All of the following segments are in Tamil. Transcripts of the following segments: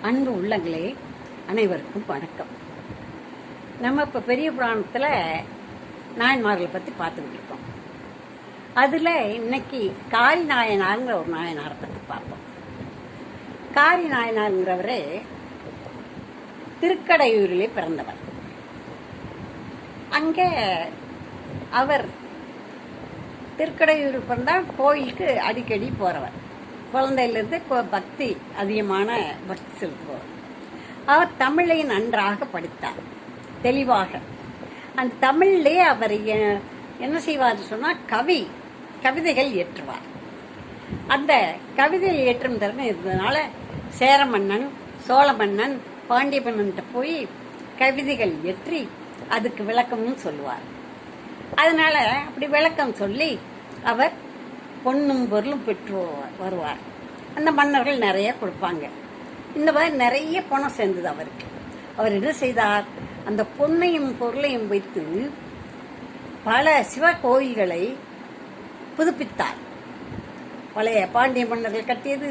அன்பு உள்ளங்களே, அனைவருக்கும் வணக்கம். நம்ம இப்போ பெரிய புராணத்தில் நாயன்மார்களை பற்றி பார்த்துக்கிட்டு இருக்கோம். அதில் இன்னைக்கு காரி நாயனாருங்கிற ஒரு நாயனாரை பற்றி பார்ப்போம். காரி நாயனாருங்கிறவரே திருக்கடையூரிலே பிறந்தவர். அங்கே அவர் திருக்கடையூர் பிறந்தால் கோயிலுக்கு அடிக்கடி போகிறவர். குழந்தையிலிருந்து பக்தி அதிகமான பக்தி செலுத்துவார். அவர் தமிழை நன்றாக படித்தார், தெளிவாக. அந்த தமிழ்லே அவர் என்ன செய்வார் சொன்னால் கவிதைகள் இயற்றுவார். அந்த கவிதைகள் இயற்றும் திறமை இருந்ததுனால சேர மன்னன், சோழ மன்னன், பாண்டிய மன்னன்கிட்ட போய் கவிதைகள் இயற்றி அதுக்கு விளக்கமும் சொல்லுவார். அதனால அப்படி விளக்கம் சொல்லி அவர் பொண்ணும் பொருளும் பெற்று வருவார். அந்த மன்னர்கள் நிறைய கொடுப்பாங்க. இந்த மாதிரி நிறைய பணம் சேர்ந்தது அவருக்கு. அவர் என்ன செய்தார், அந்த பொன்னையும் பொருளையும் வைத்து பல சிவ கோயில்களை புதுப்பித்தார். பழைய பாண்டிய மன்னர்கள் கட்டியது,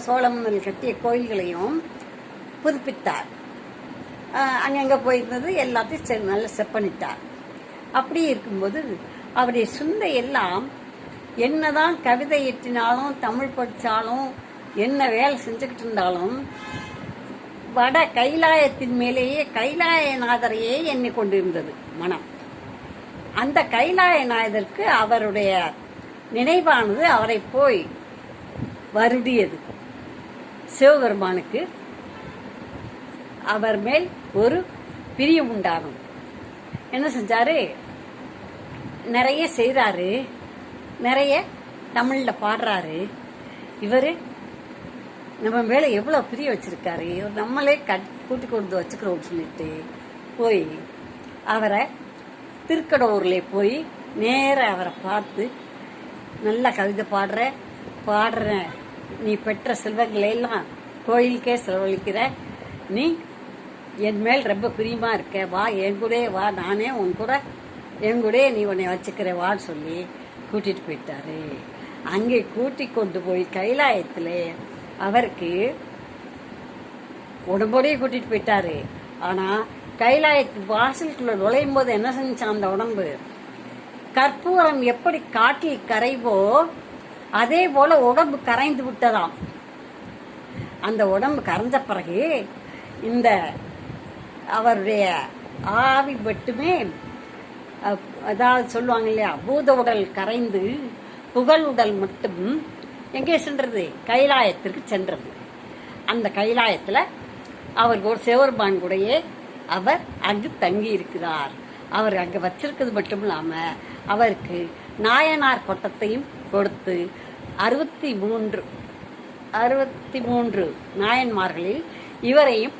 சோழ மன்னர்கள் கட்டிய கோயில்களையும் புதுப்பித்தார். அங்கங்கே போயிருந்தது எல்லாத்தையும் நல்லா செப்பனிட்டார். அப்படி இருக்கும்போது அவருடைய சிந்தை எல்லாம் என்னதான் கவிதை ஏற்றினாலும், தமிழ் படித்தாலும், என்ன வேலை செஞ்சுக்கிட்டு இருந்தாலும் வட கைலாயத்தின் மேலேயே கைலாயநாதரையே எண்ணிக்கொண்டிருந்தது மனம். அந்த கைலாயநாதருக்கு அவருடைய நினைவானது அவரை போய் வருடியது. சிவபெருமானுக்கு அவர் மேல் ஒரு பிரியம் உண்டாகும். என்ன செஞ்சாரு, நிறைய செய்கிறாரு, நிறைய தமிழ்ல பாடுறாரு. இவர் நம்ம மேலே எவ்வளோ பிரிய வச்சிருக்காரு, நம்மளே கூட்டி கொண்டு வச்சுக்கிறோம்னு சொல்லிட்டு போய் அவரை திருக்கடவுர்ல போய் நேர அவரை பார்த்து, நல்ல கவிதை பாடுற நீ பெற்ற செல்வங்களையெல்லாம் கோயிலுக்கே செலவழிக்கிற, நீ என் மேல் ரொம்ப பிரியமா இருக்க, வா என் கூட வா, நானே என் கூட நீ உன்னை வச்சுக்கிற வான்னு சொல்லி கூட்டிட்டு போயிட்டாரு. அங்கே கூட்டி கொண்டு போய் கைலாயத்துல அவருக்கு உடம்போடையே கூட்டிட்டு போயிட்டாரு. ஆனா கைலாயத்து வாசலுக்குள்ள நுழையும் போது என்ன செஞ்சான் அந்த உடம்பு, கற்பூரம் எப்படி காட்டில் கரைவோ அதே போல உடம்பு கரைந்து விட்டதாம். அந்த உடம்பு கரைஞ்ச பிறகு இந்த அவருடைய ஆவி மட்டுமே, அதாவது சொல்லுவாங்க இல்லையா, பூத உடல் கரைந்து புகழ் உடல் மட்டும் எங்கே சென்றது, கைலாயத்திற்கு சென்றது. அந்த கைலாயத்துல அவர் ஒரு சிவபெருமான் கூடயே அவர் அங்கு தங்கி இருக்கிறார். அவர் அங்க வச்சிருக்கிறது மட்டும் இல்லாம அவருக்கு நாயனார் பட்டத்தையும் கொடுத்து 63 நாயன்மார்களில் இவரையும்